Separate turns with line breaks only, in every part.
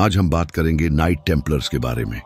आज हम बात करेंगे नाइट टेम्पलर्स के बारे में।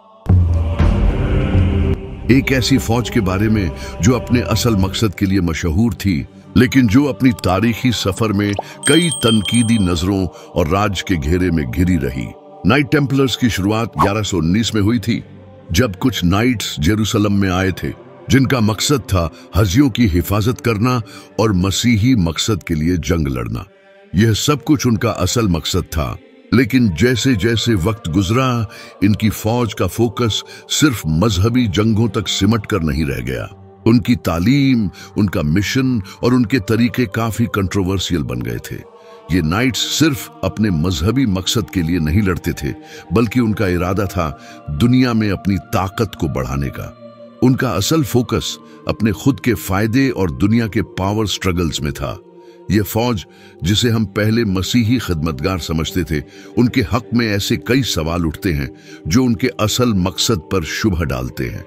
एक ऐसी फौज के बारे में जो अपने असल मकसद के लिए मशहूर थी, लेकिन जो अपनी तारीखी सफर में कई तनकीदी नजरों और राज के घेरे में घिरी रही। नाइट टेम्पलर्स की शुरुआत 1119 में हुई थी, जब कुछ नाइट्स जेरूसलम में आए थे, जिनका मकसद था हजियों की हिफाजत करना और मसीही मकसद के लिए जंग लड़ना। यह सब कुछ उनका असल मकसद था, लेकिन जैसे जैसे वक्त गुजरा, इनकी फौज का फोकस सिर्फ मजहबी जंगों तक सिमट कर नहीं रह गया। उनकी तालीम, उनका मिशन और उनके तरीके काफी कंट्रोवर्शियल बन गए थे। ये नाइट्स सिर्फ अपने मजहबी मकसद के लिए नहीं लड़ते थे, बल्कि उनका इरादा था दुनिया में अपनी ताकत को बढ़ाने का। उनका असल फोकस अपने खुद के फायदे और दुनिया के पावर स्ट्रगल्स में था। ये फौज, जिसे हम पहले मसीही खिदमतगार समझते थे, उनके हक में ऐसे कई सवाल उठते हैं जो उनके असल मकसद पर शुबह डालते हैं।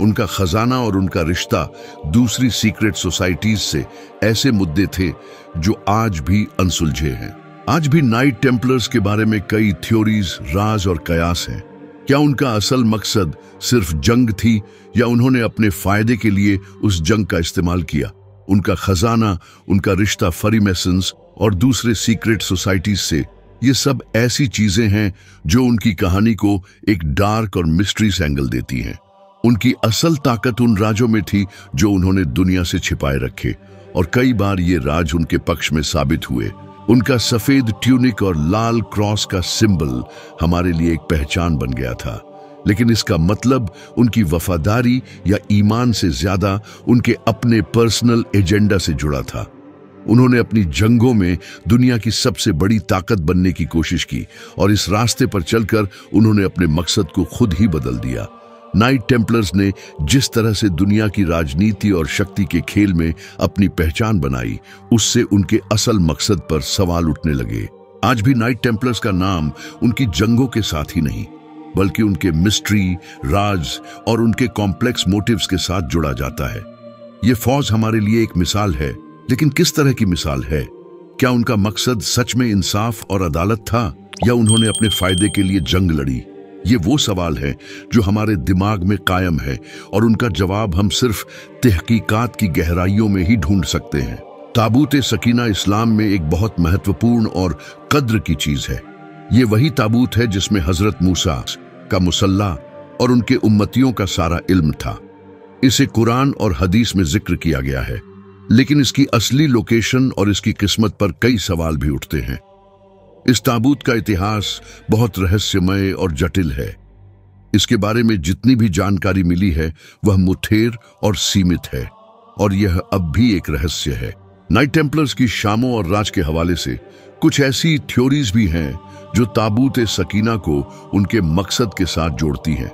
उनका खजाना और उनका रिश्ता दूसरी सीक्रेट सोसाइटीज से ऐसे मुद्दे थे जो आज भी अनसुलझे हैं। आज भी नाइट टेम्पलर्स के बारे में कई थ्योरीज, राज और कयास हैं। क्या उनका असल मकसद सिर्फ जंग थी, या उन्होंने अपने फायदे के लिए उस जंग का इस्तेमाल किया? उनका खजाना, उनका रिश्ता फ्रीमेसन्स और दूसरे सीक्रेट सोसाइटीज से, ये सब ऐसी चीजें हैं जो उनकी कहानी को एक डार्क और मिस्ट्रीज एंगल देती हैं। उनकी असल ताकत उन राजों में थी जो उन्होंने दुनिया से छिपाए रखे, और कई बार ये राज उनके पक्ष में साबित हुए। उनका सफेद ट्यूनिक और लाल क्रॉस का सिंबल हमारे लिए एक पहचान बन गया था, लेकिन इसका मतलब उनकी वफादारी या ईमान से ज्यादा उनके अपने पर्सनल एजेंडा से जुड़ा था। उन्होंने अपनी जंगों में दुनिया की सबसे बड़ी ताकत बनने की कोशिश की, और इस रास्ते पर चलकर उन्होंने अपने मकसद को खुद ही बदल दिया। नाइट टेम्पलर्स ने जिस तरह से दुनिया की राजनीति और शक्ति के खेल में अपनी पहचान बनाई, उससे उनके असल मकसद पर सवाल उठने लगे। आज भी नाइट टेम्पलर्स का नाम उनकी जंगों के साथ ही नहीं, बल्कि उनके मिस्ट्री, राज और उनके कॉम्प्लेक्स मोटिव्स के साथ जुड़ा जाता है। ये फौज हमारे लिए एक मिसाल है, लेकिन किस तरह की मिसाल है? क्या उनका मकसद सच में इंसाफ और अदालत था, या उन्होंने अपने फायदे के लिए जंग लड़ी? ये वो सवाल है जो हमारे दिमाग में कायम है, और उनका जवाब हम सिर्फ तहकीकात की गहराइयों में ही ढूंढ सकते हैं। ताबूत सकीना इस्लाम में एक बहुत महत्वपूर्ण और कद्र की चीज है। ये वही ताबूत है जिसमें हजरत मूसा का मुसल्ला और उनके उम्मतियों का सारा इल्म था। इसे कुरान और हदीस में जिक्र किया गया है, लेकिन इसकी असली लोकेशन और इसकी किस्मत पर कई सवाल भी उठते हैं। इस ताबूत का इतिहास बहुत रहस्यमय और जटिल है। इसके बारे में जितनी भी जानकारी मिली है वह मुठभेड़ और सीमित है, और यह अब भी एक रहस्य है। नाइट टेम्पलर्स की शामों और राज के हवाले से कुछ ऐसी थ्योरीज भी हैं जो ताबूत सकीना को उनके मकसद के साथ जोड़ती हैं।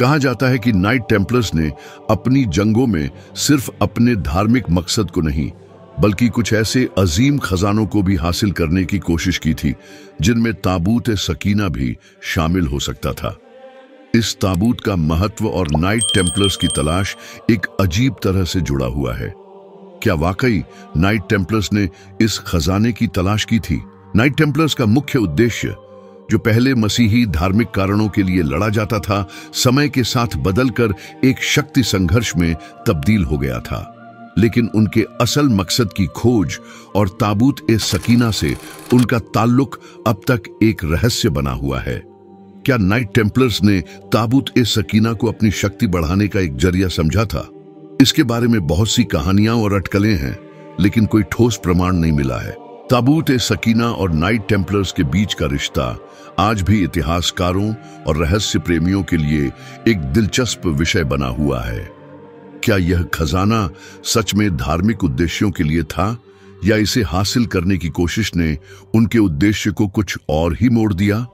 कहा जाता है कि नाइट टेम्पलर्स ने अपनी जंगों में सिर्फ अपने धार्मिक मकसद को नहीं, बल्कि कुछ ऐसे अजीम खजानों को भी हासिल करने की कोशिश की थी जिनमें ताबूत सकीना भी शामिल हो सकता था। इस ताबूत का महत्व और नाइट टेम्पलर्स की तलाश एक अजीब तरह से जुड़ा हुआ है। क्या वाकई नाइट टेम्पलर्स ने इस खजाने की तलाश की थी? नाइट टेम्पलर्स का मुख्य उद्देश्य, जो पहले मसीही धार्मिक कारणों के लिए लड़ा जाता था, समय के साथ बदलकर एक शक्ति संघर्ष में तब्दील हो गया था। लेकिन उनके असल मकसद की खोज और ताबूत सकीना से उनका ताल्लुक अब तक एक रहस्य बना हुआ है। क्या नाइट टेम्पलर्स ने ताबूत सकीना को अपनी शक्ति बढ़ाने का एक जरिया समझा था? इसके बारे में बहुत सी कहानियां और अटकलें हैं, लेकिन कोई ठोस प्रमाण नहीं मिला है। ताबूत सकीना और नाइट टेम्पलर्स के बीच का रिश्ता आज भी इतिहासकारों और रहस्य प्रेमियों के लिए एक दिलचस्प विषय बना हुआ है। क्या यह खजाना सच में धार्मिक उद्देश्यों के लिए था, या इसे हासिल करने की कोशिश ने उनके उद्देश्य को कुछ और ही मोड़ दिया?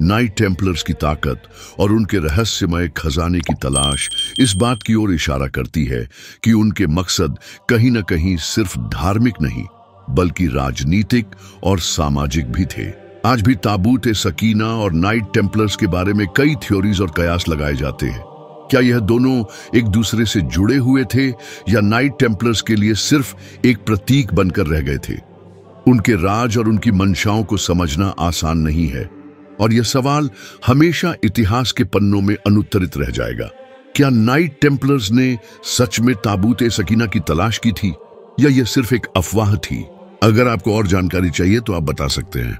नाइट टेम्पलर्स की ताकत और उनके रहस्यमय खजाने की तलाश इस बात की ओर इशारा करती है कि उनके मकसद कहीं न कहीं सिर्फ धार्मिक नहीं, बल्कि राजनीतिक और सामाजिक भी थे। आज भी ताबूत सकीना और नाइट टेम्पलर्स के बारे में कई थ्योरीज और कयास लगाए जाते हैं। क्या यह दोनों एक दूसरे से जुड़े हुए थे, या नाइट टेम्पलर्स के लिए सिर्फ एक प्रतीक बनकर रह गए थे? उनके राज और उनकी मंशाओं को समझना आसान नहीं है, और यह सवाल हमेशा इतिहास के पन्नों में अनुत्तरित रह जाएगा। क्या नाइट टेम्पलर्स ने सच में ताबूत सकीना की तलाश की थी या यह सिर्फ एक अफवाह थी? अगर आपको और जानकारी चाहिए तो आप बता सकते हैं।